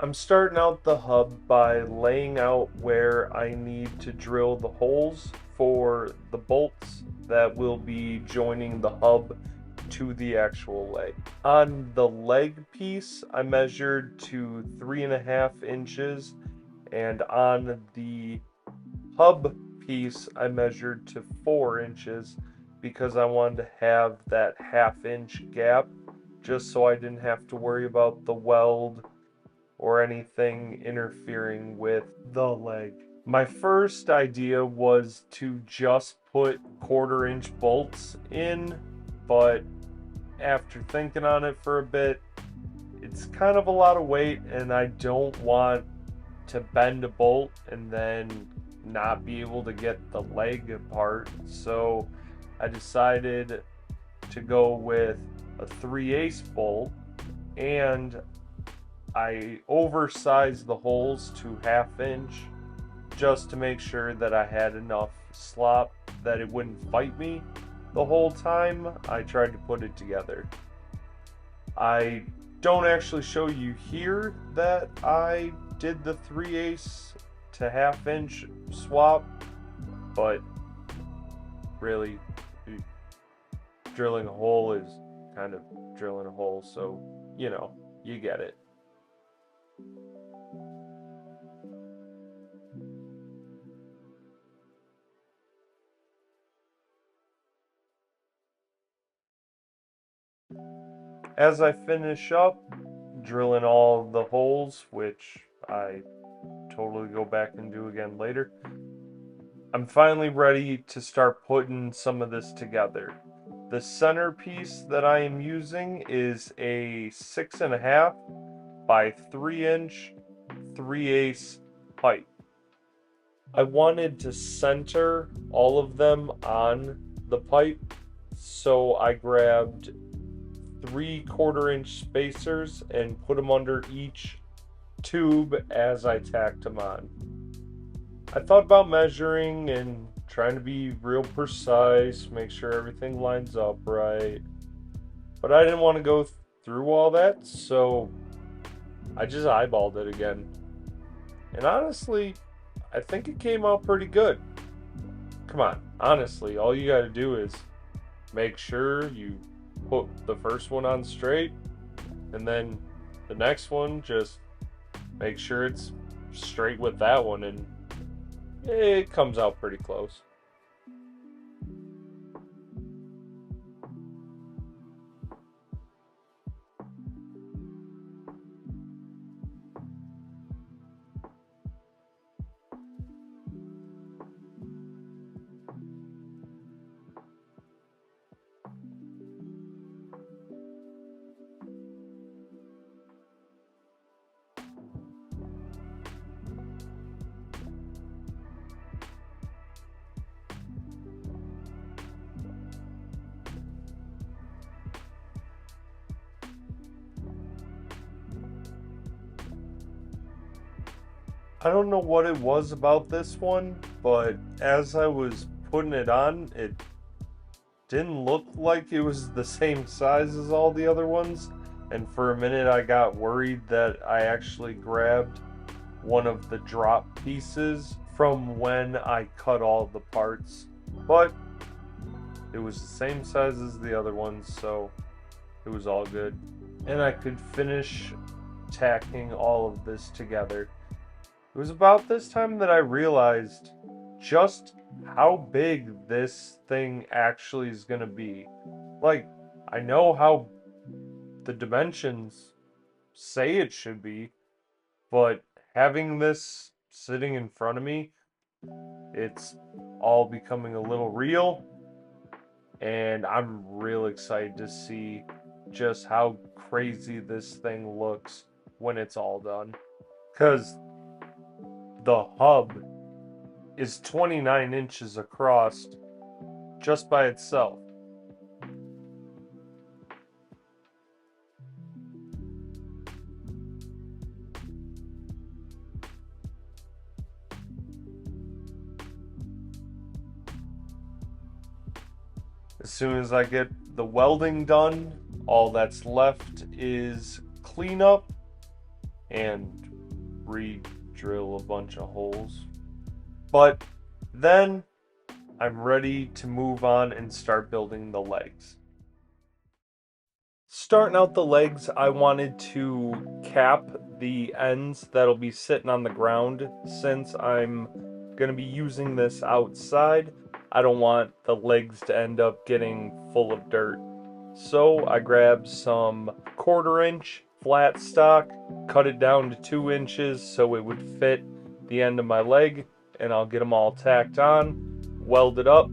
I'm starting out the hub by laying out where I need to drill the holes for the bolts that will be joining the hub to the actual leg. On the leg piece, I measured to 3.5 inches, and on the hub piece, I measured to 4 inches because I wanted to have that half-inch gap just so I didn't have to worry about the weld or anything interfering with the leg. My first idea was to just put 1/4 inch bolts in, but after thinking on it for a bit, it's kind of a lot of weight and I don't want to bend a bolt and then not be able to get the leg apart. So I decided to go with a 3/8 bolt, and I oversized the holes to 1/2 inch just to make sure that I had enough slop that it wouldn't fight me the whole time I tried to put it together. I don't actually show you here that I did the 3/8 to 1/2 inch swap, but really, drilling a hole is kind of drilling a hole, so you get it. As I finish up drilling all the holes, which I totally go back and do again later, I'm finally ready to start putting some of this together. The centerpiece that I am using is a 6.5 by 3 inch 3/8 pipe. I wanted to center all of them on the pipe, so I grabbed 3/4 inch spacers and put them under each tube as I tacked them on. I thought about measuring and trying to be real precise, make sure everything lines up right, but I didn't want to go through all that, so I just eyeballed it again. And honestly, I think it came out pretty good. Come on, honestly, all you gotta do is make sure you put the first one on straight, and then the next one, just make sure it's straight with that one, and it comes out pretty close. I don't know what it was about this one, but as I was putting it on, it didn't look like it was the same size as all the other ones. And for a minute, I got worried that I actually grabbed one of the drop pieces from when I cut all the parts. But it was the same size as the other ones, so it was all good. And I could finish tacking all of this together. It was about this time that I realized just how big this thing actually is going to be. Like, I know how the dimensions say it should be, but having this sitting in front of me, it's all becoming a little real, and I'm real excited to see just how crazy this thing looks when it's all done. Because the hub is 29 inches across just by itself. As soon as I get the welding done, all that's left is cleanup and re-drill a bunch of holes. But then I'm ready to move on and start building the legs. Starting out the legs, I wanted to cap the ends that'll be sitting on the ground. Since I'm going to be using this outside, I don't want the legs to end up getting full of dirt. So I grabbed some 1/4 inch flat stock, cut it down to 2 inches so it would fit the end of my leg, and I'll get them all tacked on, weld it up.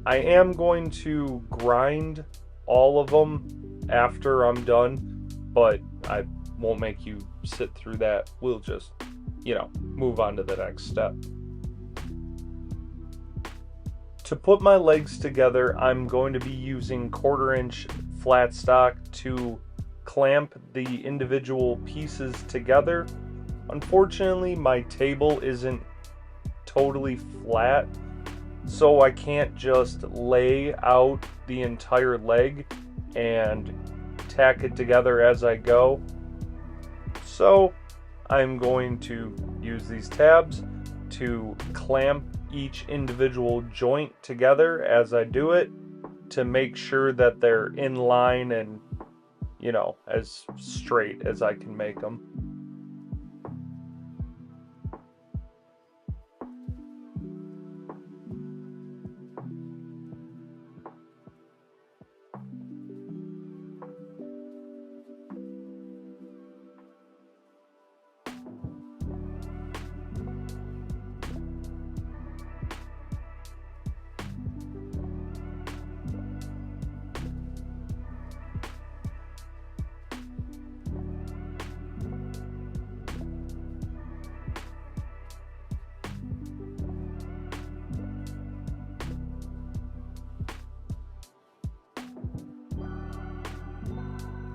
I am going to grind all of them after I'm done, but I won't make you sit through that. We'll just, move on to the next step. To put my legs together, I'm going to be using 1/4 inch flat stock to clamp the individual pieces together. Unfortunately, my table isn't totally flat, so I can't just lay out the entire leg and tack it together as I go. So I'm going to use these tabs to clamp each individual joint together as I do it to make sure that they're in line and, as straight as I can make them.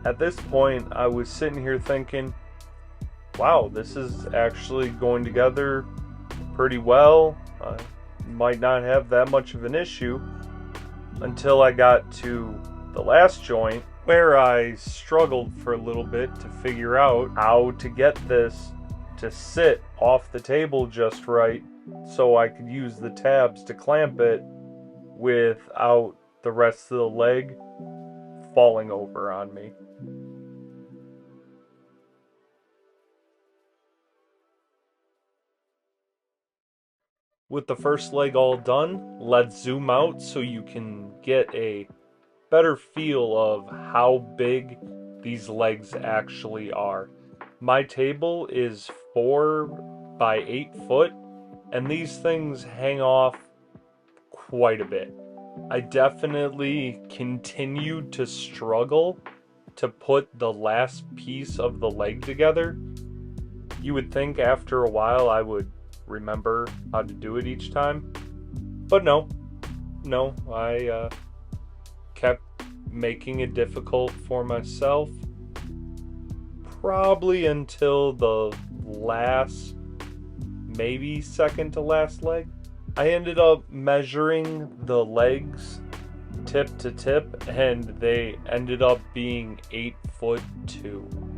At this point, I was sitting here thinking, wow, this is actually going together pretty well. I might not have that much of an issue until I got to the last joint, where I struggled for a little bit to figure out how to get this to sit off the table just right so I could use the tabs to clamp it without the rest of the leg falling over on me. With the first leg all done, let's zoom out so you can get a better feel of how big these legs actually are. My table is 4 by 8 foot, and these things hang off quite a bit. I definitely continued to struggle to put the last piece of the leg together. You would think after a while I would remember how to do it each time, but no, I kept making it difficult for myself, probably until the last, maybe second to last leg. I ended up measuring the legs tip to tip, and they ended up being 8'2".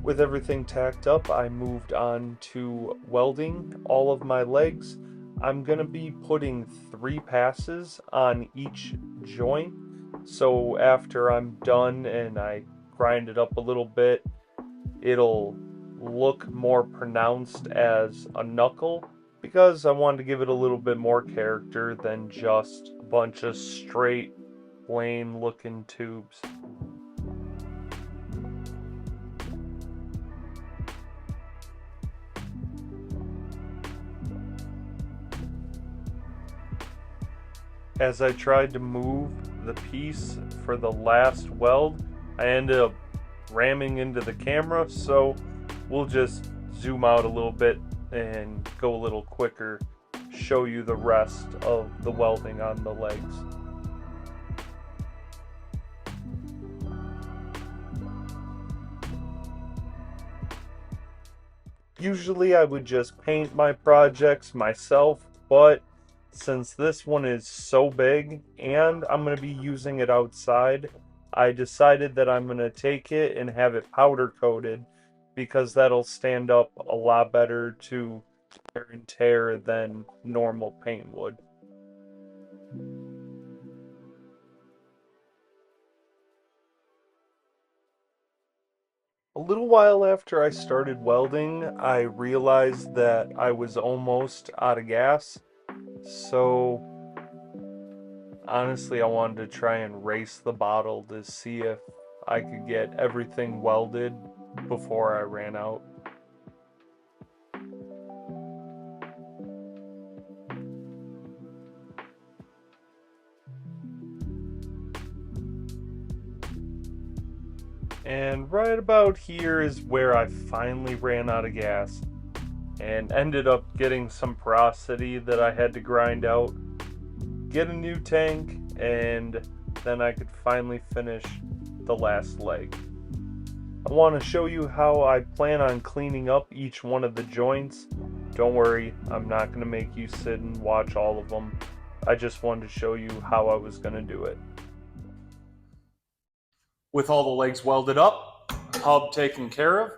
With everything tacked up, I moved on to welding all of my legs. I'm going to be putting 3 passes on each joint. So after I'm done and I grind it up a little bit, it'll look more pronounced as a knuckle, because I wanted to give it a little bit more character than just a bunch of straight, plain looking tubes. As I tried to move the piece for the last weld, I ended up ramming into the camera, so we'll just zoom out a little bit and go a little quicker, show you the rest of the welding on the legs. Usually I would just paint my projects myself, but since this one is so big and I'm going to be using it outside, I decided that I'm going to take it and have it powder coated because that'll stand up a lot better to wear and tear than normal paint would. A little while after I started welding, I realized that I was almost out of gas. So honestly, I wanted to try and race the bottle to see if I could get everything welded before I ran out. And right about here is where I finally ran out of gas and ended up getting some porosity that I had to grind out, get a new tank, and then I could finally finish the last leg. I want to show you how I plan on cleaning up each one of the joints. Don't worry, I'm not going to make you sit and watch all of them. I just wanted to show you how I was going to do it. With all the legs welded up, hub taken care of,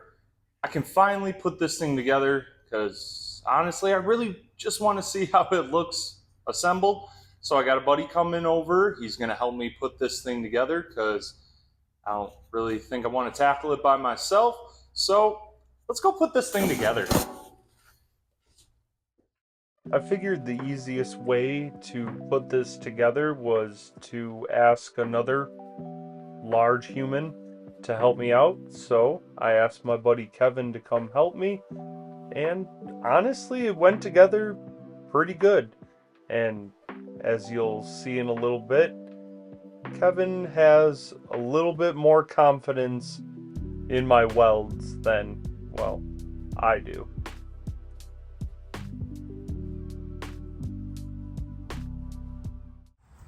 I can finally put this thing together because honestly, I really just want to see how it looks assembled. So I got a buddy coming over. He's going to help me put this thing together because I don't really think I want to tackle it by myself. So let's go put this thing together. I figured the easiest way to put this together was to ask another large human to help me out. So I asked my buddy Kevin to come help me, and honestly it went together pretty good. And as you'll see in a little bit, Kevin has a little bit more confidence in my welds than, well, I do.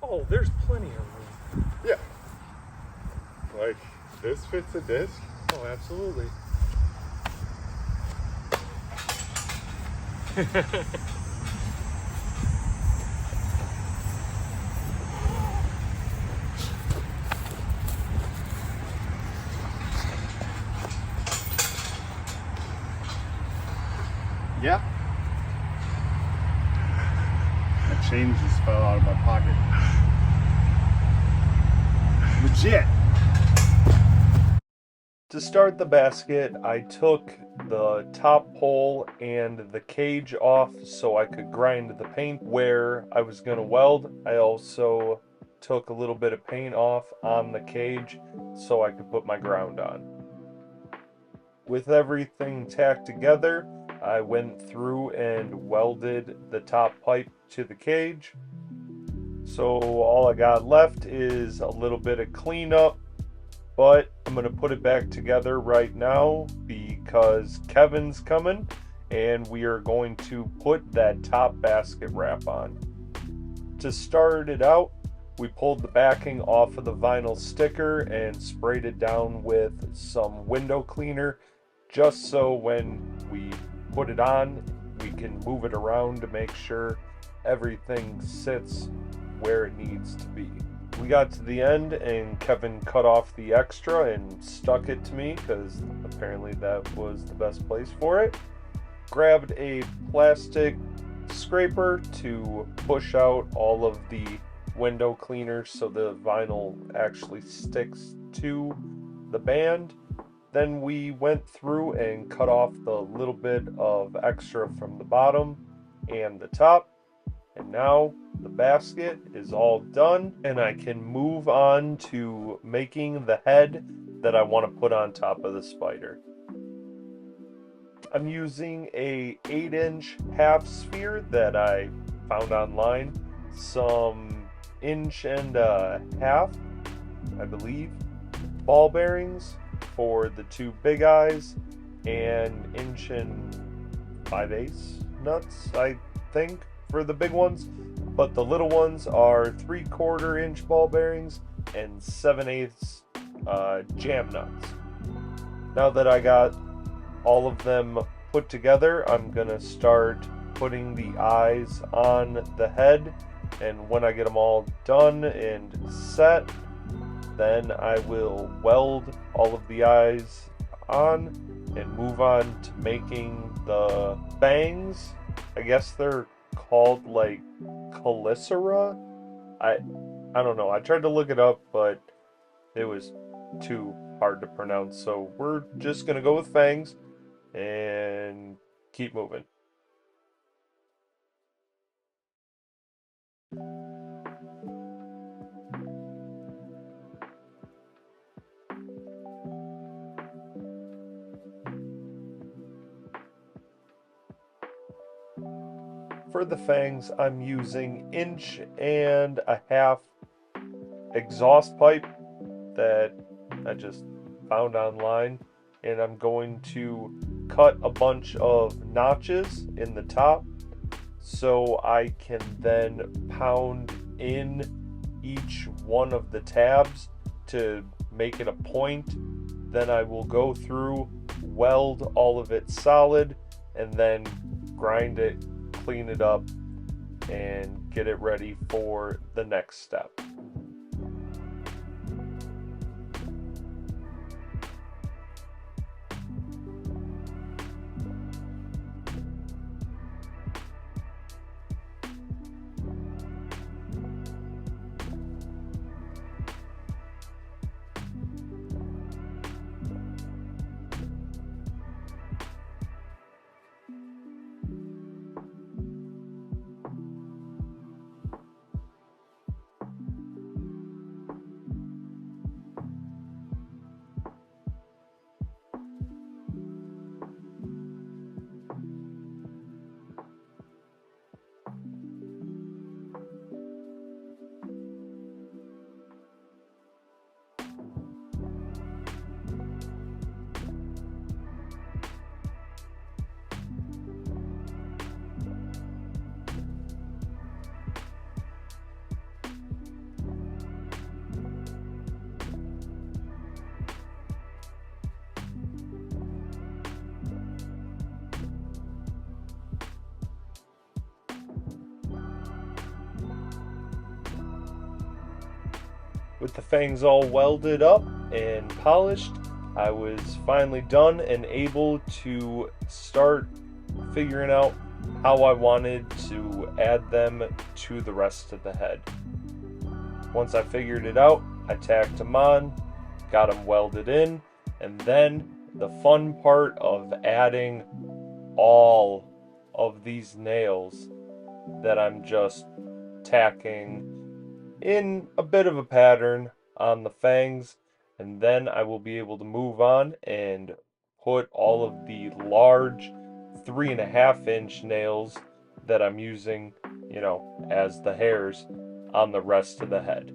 Oh, there's plenty of room. Yeah. Like, this fits a disc? Oh, absolutely. Yeah. My change just fell out of my pocket. Legit. To start the basket, I took the top pole and the cage off so I could grind the paint where I was going to weld. I also took a little bit of paint off on the cage so I could put my ground on. With everything tacked together, I went through and welded the top pipe to the cage. So all I got left is a little bit of cleanup, but I'm going to put it back together right now because Kevin's coming and we are going to put that top basket wrap on. To start it out, we pulled the backing off of the vinyl sticker and sprayed it down with some window cleaner just so when we put it on, we can move it around to make sure everything sits where it needs to be. We got to the end and Kevin cut off the extra and stuck it to me because apparently that was the best place for it. Grabbed a plastic scraper to push out all of the window cleaner so the vinyl actually sticks to the band. Then we went through and cut off the little bit of extra from the bottom and the top. And now the basket is all done and I can move on to making the head that I want to put on top of the spider. I'm using a 8-inch half sphere that I found online, some 1.5 inch, I believe, ball bearings for the two big eyes, and 1 5/8 nuts, I think, for the big ones, but the little ones are 3/4 inch ball bearings and 7/8 jam nuts. Now that I got all of them put together, I'm gonna start putting the eyes on the head, and when I get them all done and set, then I will weld all of the eyes on and move on to making the fangs. I guess they're called like Chelicera. I don't know. I tried to look it up, but it was too hard to pronounce. So we're just gonna go with fangs and keep moving. For the fangs, I'm using 1.5 exhaust pipe that I just found online, and I'm going to cut a bunch of notches in the top so I can then pound in each one of the tabs to make it a point. Then I will go through, weld all of it solid, and then grind it, clean it up, and get it ready for the next step. With the fangs all welded up and polished, I was finally done and able to start figuring out how I wanted to add them to the rest of the head. Once I figured it out, I tacked them on, got them welded in, and then the fun part of adding all of these nails that I'm just tacking in a bit of a pattern on the fangs, and then I will be able to move on and put all of the large 3.5-inch nails that I'm using, as the hairs on the rest of the head.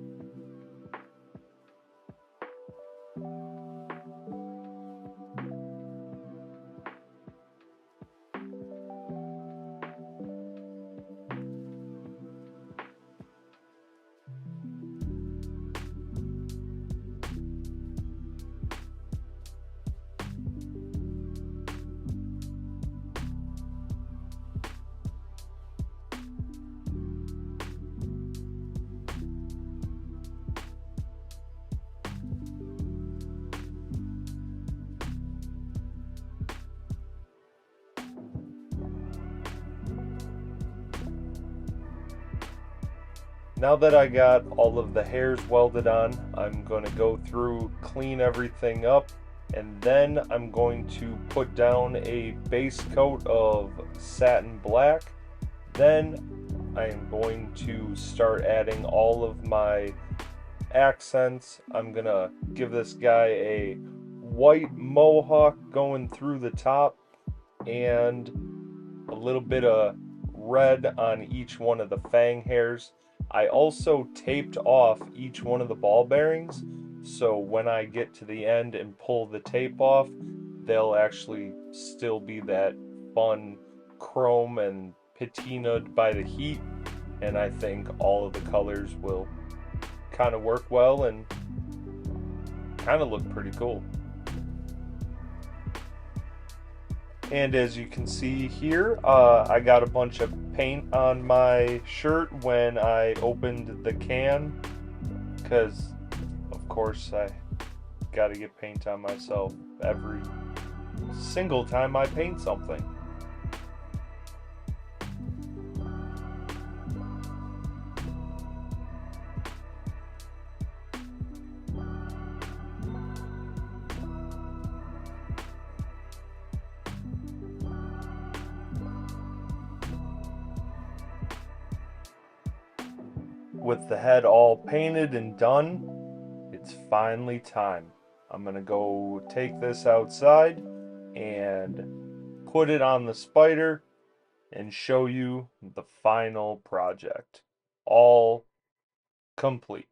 Now that I got all of the hairs welded on, I'm going to go through, clean everything up, and then I'm going to put down a base coat of satin black. Then I am going to start adding all of my accents. I'm going to give this guy a white mohawk going through the top and a little bit of red on each one of the fang hairs. I also taped off each one of the ball bearings, so when I get to the end and pull the tape off, they'll actually still be that fun chrome and patinaed by the heat, and I think all of the colors will kind of work well and kind of look pretty cool. And as you can see here, I got a bunch of paint on my shirt when I opened the can, because of course I gotta get paint on myself every single time I paint something. With the head all painted and done, it's finally time. I'm gonna go take this outside and put it on the spider and show you the final project. All complete.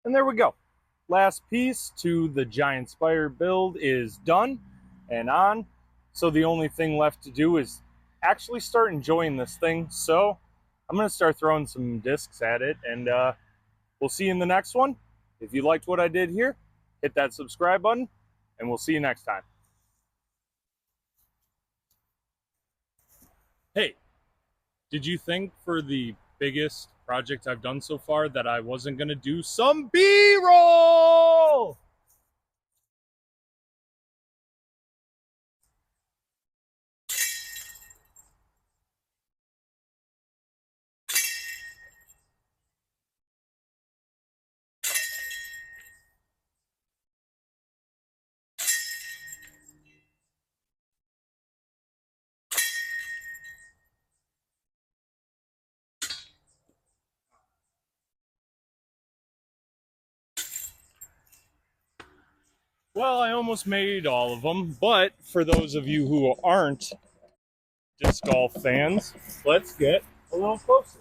And there we go. Last piece to the giant spider build is done and on. So the only thing left to do is actually start enjoying this thing. So I'm going to start throwing some discs at it, and we'll see you in the next one. If you liked what I did here, hit that subscribe button, and we'll see you next time. Hey, did you think for the biggest project I've done so far that I wasn't going to do some B-roll? Well, I almost made all of them, but for those of you who aren't disc golf fans, let's get a little closer.